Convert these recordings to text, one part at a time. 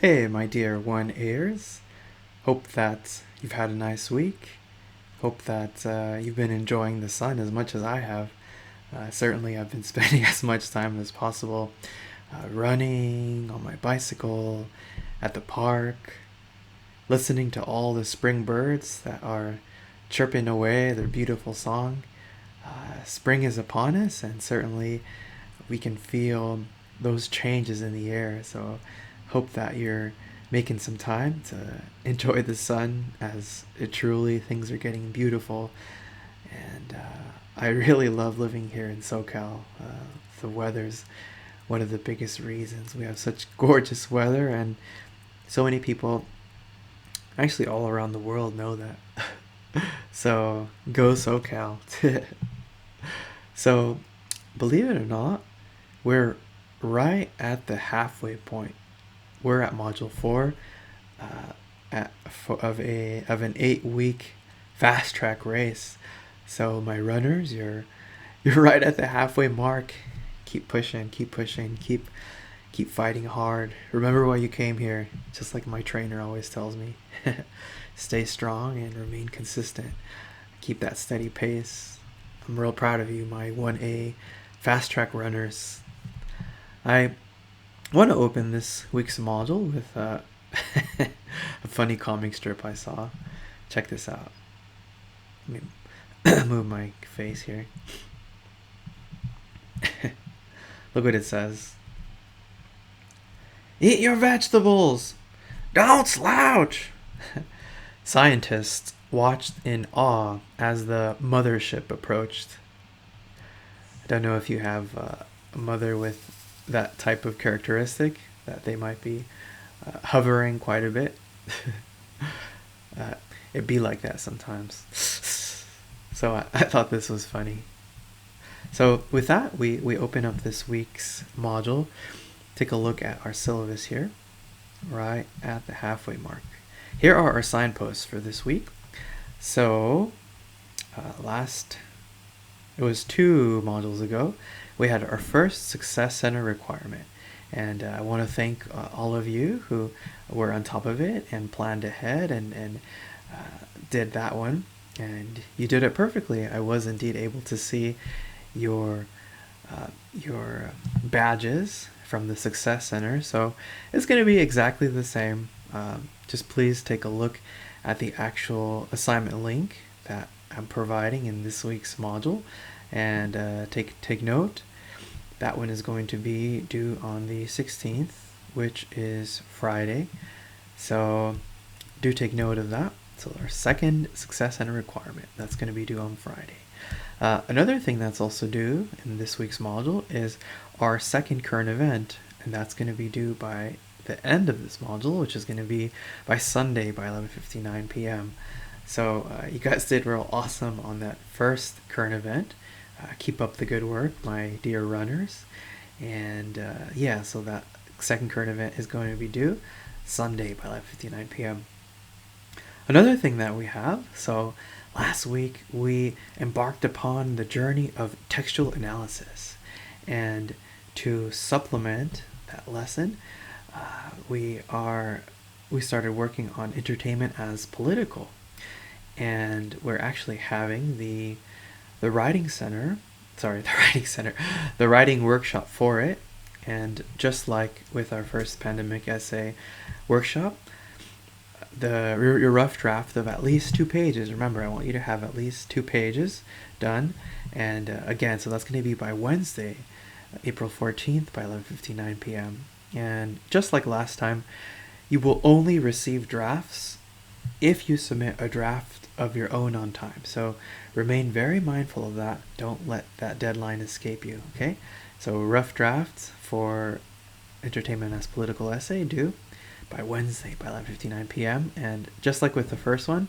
Hey, my dear one Airs. Hope that you've had a nice week. Hope that you've been enjoying the sun as much as I have. Certainly, I've been spending as much time as possible running on my bicycle, at the park, listening to all the spring birds that are chirping away their beautiful song. Spring is upon us, and certainly we can feel those changes in the air. So, hope that you're making some time to enjoy the sun as it truly things are getting beautiful. And I really love living here in SoCal. The weather's one of the biggest reasons we have such gorgeous weather, and so many people, actually all around the world, know that. So go SoCal. So, believe it or not, we're right at the halfway point. We're at module 4 of an 8 week fast track race. So my runners, you're right at the halfway mark. Keep pushing, keep pushing, keep fighting hard. Remember why you came here, just like my trainer always tells me. Stay strong and remain consistent. Keep that steady pace. I'm real proud of you, my 1A fast track runners. I want to open this week's module with a funny comic strip I saw. Check this out. Let me move my face here. Look what it says. Eat your vegetables! Don't slouch! Scientists watched in awe as the mothership approached. I don't know if you have a mother with that type of characteristic, that they might be hovering quite a bit. uh, It'd be like that sometimes. So I thought this was funny. So with that, we open up this week's module. Take a look at our syllabus here, right at the halfway mark. Here are our signposts for this week. So it was 2 modules ago, we had our first Success Center requirement. And I want to thank all of you who were on top of it and planned ahead and did that one. And you did it perfectly. I was indeed able to see your badges from the Success Center. So it's going to be exactly the same. Just please take a look at the actual assignment link that I'm providing in this week's module, and take note. That one is going to be due on the 16th, which is Friday. So do take note of that. So our second Success Center requirement, that's going to be due on Friday. Another thing that's also due in this week's module is our second current event, and that's going to be due by the end of this module, which is going to be by Sunday by 11:59 p.m. So you guys did real awesome on that first current event. Keep up the good work, my dear runners. And yeah, so that second current event is going to be due Sunday by 11:59 p.m. Another thing that we have, so last week we embarked upon the journey of textual analysis. And to supplement that lesson, we started working on entertainment as political. And we're actually having the writing center, the writing workshop for it. And just like with our first pandemic essay workshop, your rough draft of at least 2 pages. Remember, I want you to have at least 2 pages done. And again, so that's going to be by Wednesday, April 14th by 11:59 p.m. And just like last time, you will only receive drafts if you submit a draft of your own on time. So remain very mindful of that. Don't let that deadline escape you, okay? So rough drafts for entertainment as political essay due by Wednesday by 11:59 p.m. And just like with the first one,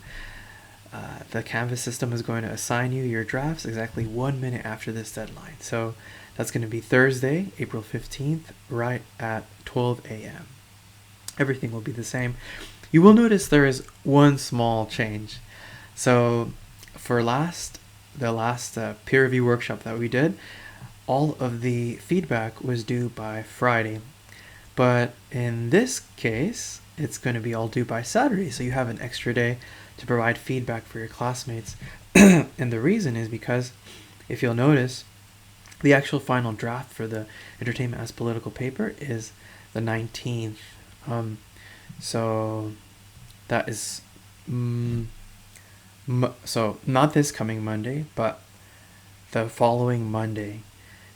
the Canvas system is going to assign you your drafts exactly 1 minute after this deadline. So that's going to be Thursday, April 15th, right at 12 a.m. Everything will be the same. You will notice there is one small change. So for the last peer review workshop that we did, all of the feedback was due by Friday. But in this case, it's going to be all due by Saturday, so you have an extra day to provide feedback for your classmates. And the reason is because, if you'll notice, the actual final draft for the entertainment as political paper is the 19th. So that is so not this coming Monday, but the following Monday.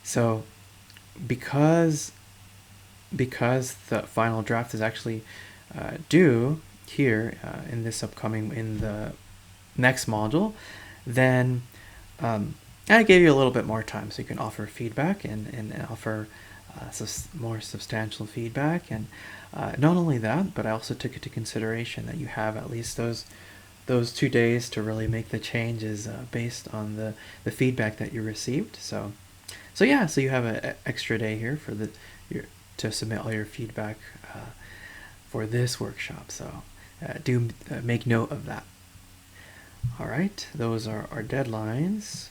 So because the final draft is actually due here in the next module, then I gave you a little bit more time so you can offer feedback and offer more substantial feedback. And not only that, but I also took into consideration that you have at least those 2 days to really make the changes based on the feedback that you received. So you have an extra day here to submit all your feedback for this workshop. So do make note of that. All right, those are our deadlines,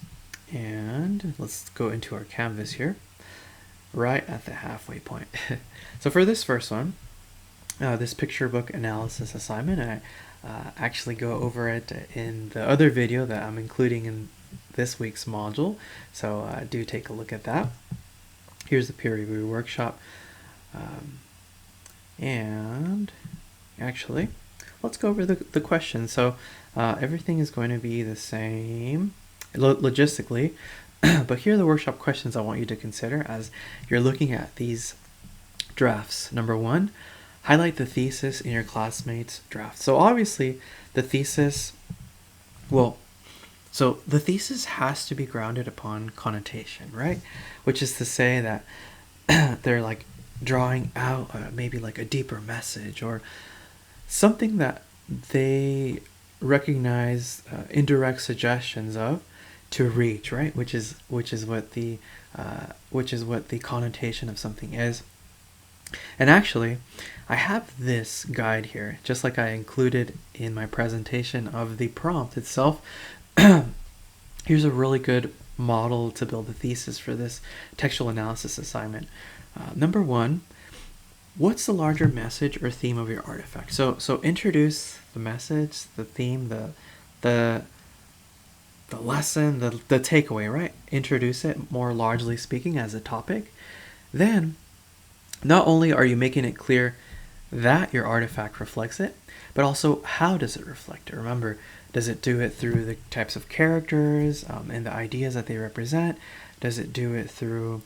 and let's go into our Canvas here, right at the halfway point. So for this first one, this picture book analysis assignment, I actually go over it in the other video that I'm including in this week's module, so do take a look at that. Here's the peer review workshop, and actually let's go over the questions. So everything is going to be the same logistically, but here are the workshop questions I want you to consider as you're looking at these drafts. Number 1, highlight the thesis in your classmates' draft. So obviously the thesis, so the thesis has to be grounded upon connotation, right? Which is to say that they're like drawing out maybe like a deeper message or something that they recognize indirect suggestions of to reach, right? Which is what the connotation of something is. And actually, I have this guide here, just like I included in my presentation of the prompt itself. Here's a really good model to build a thesis for this textual analysis assignment. Number 1, what's the larger message or theme of your artifact? So introduce the message, the theme, the lesson, the takeaway, right? Introduce it more largely speaking as a topic. Then, not only are you making it clear that your artifact reflects it, but also how does it reflect it? Remember, does it do it through the types of characters and the ideas that they represent? Does it do it through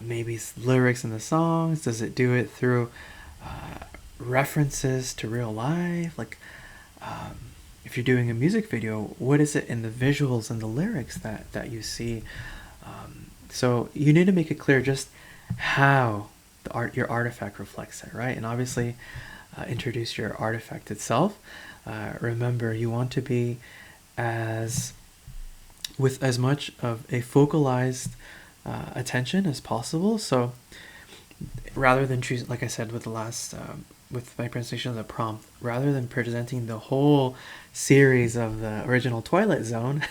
maybe lyrics in the songs? Does it do it through references to real life? Like, if you're doing a music video, what is it in the visuals and the lyrics that you see? So you need to make it clear just how your artifact reflects it, right? And obviously introduce your artifact itself. Remember, you want to be with as much of a focalized attention as possible. So rather than choosing, like I said with the last with my presentation of the prompt, rather than presenting the whole series of the original Twilight Zone,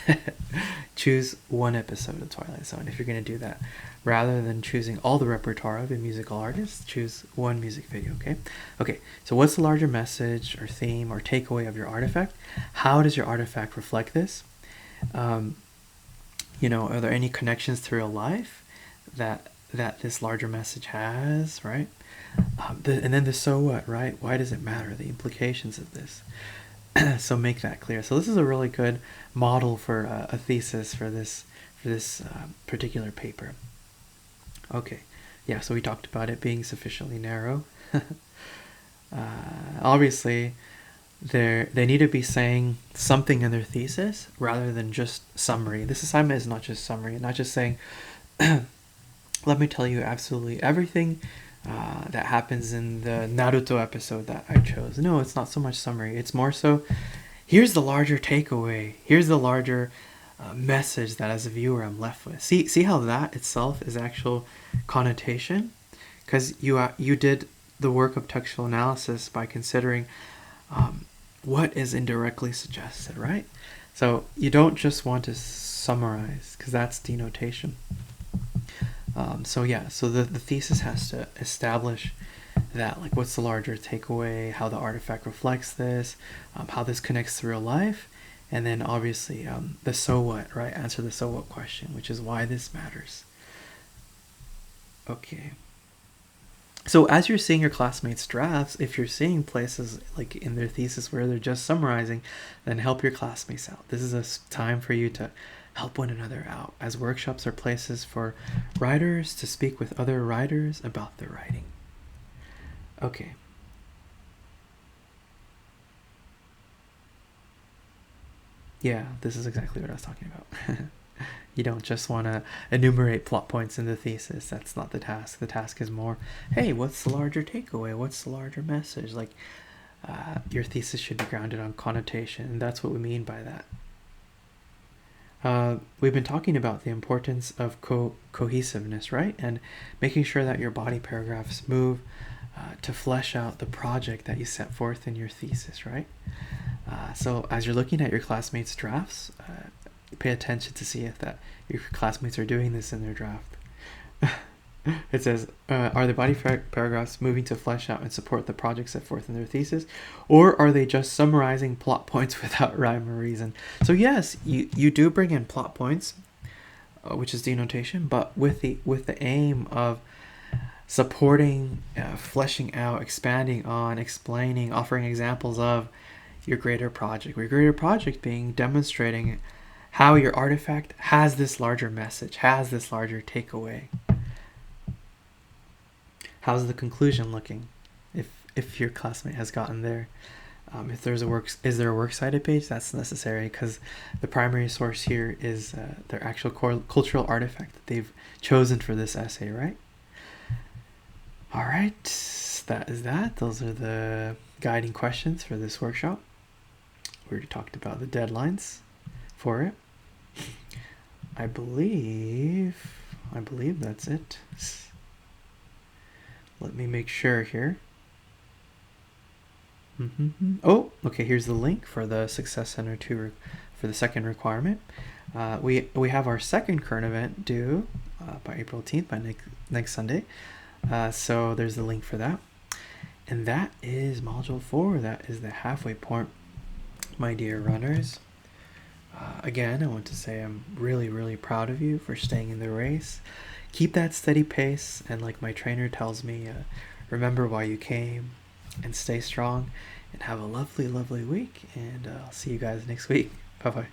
choose one episode of Twilight Zone if you're going to do that. Rather than choosing all the repertoire of a musical artist, choose one music video, okay? So what's the larger message or theme or takeaway of your artifact? How does your artifact reflect this? Are there any connections to real life that this larger message has, right? And then the so what, right? Why does it matter? The implications of this. So make that clear. So this is a really good model for a thesis for this particular paper. Okay, yeah. So we talked about it being sufficiently narrow. Obviously, they need to be saying something in their thesis rather than just summary. This assignment is not just summary, not just saying, let me tell you absolutely everything that happens in the Naruto episode that I chose. No, it's not so much summary. It's more so, here's the larger takeaway. Here's the larger message that as a viewer I'm left with. See how that itself is actual connotation? Because you did the work of textual analysis by considering what is indirectly suggested, right? So you don't just want to summarize, because that's denotation. So the thesis has to establish that, like what's the larger takeaway, how the artifact reflects this, how this connects to real life, and then obviously the so what, right? Answer the so what question, which is why this matters. Okay. So as you're seeing your classmates' drafts, if you're seeing places like in their thesis where they're just summarizing, then help your classmates out. This is a time for you to help one another out, as workshops are places for writers to speak with other writers about their writing. Okay. Yeah, this is exactly what I was talking about. You don't just want to enumerate plot points in the thesis. That's not the task. The task is more, hey, what's the larger takeaway? What's the larger message? Like, your thesis should be grounded on connotation, and that's what we mean by that. We've been talking about the importance of cohesiveness, right? And making sure that your body paragraphs move to flesh out the project that you set forth in your thesis, right? So as you're looking at your classmates' drafts, pay attention to see if that your classmates are doing this in their draft. It says, are the body paragraphs moving to flesh out and support the project set forth in their thesis, or are they just summarizing plot points without rhyme or reason? So yes, you do bring in plot points, which is denotation, but with the aim of supporting, fleshing out, expanding on, explaining, offering examples of your greater project. Your greater project being demonstrating how your artifact has this larger message, has this larger takeaway. How's the conclusion looking? If your classmate has gotten there, if there's is there a works cited page? That's necessary because the primary source here is their actual cultural artifact that they've chosen for this essay, right? All right, that is that. Those are the guiding questions for this workshop. We already talked about the deadlines for it. I believe that's it. Let me make sure here. Oh, okay, here's the link for the Success Center 2 for the second requirement. We have our second current event due by April 18th, by next Sunday. So there's the link for that. And that is Module 4. That is the halfway point, my dear runners. Again, I want to say I'm really, really proud of you for staying in the race. Keep that steady pace, and like my trainer tells me, remember why you came, and stay strong, and have a lovely, lovely week, and I'll see you guys next week. Bye-bye.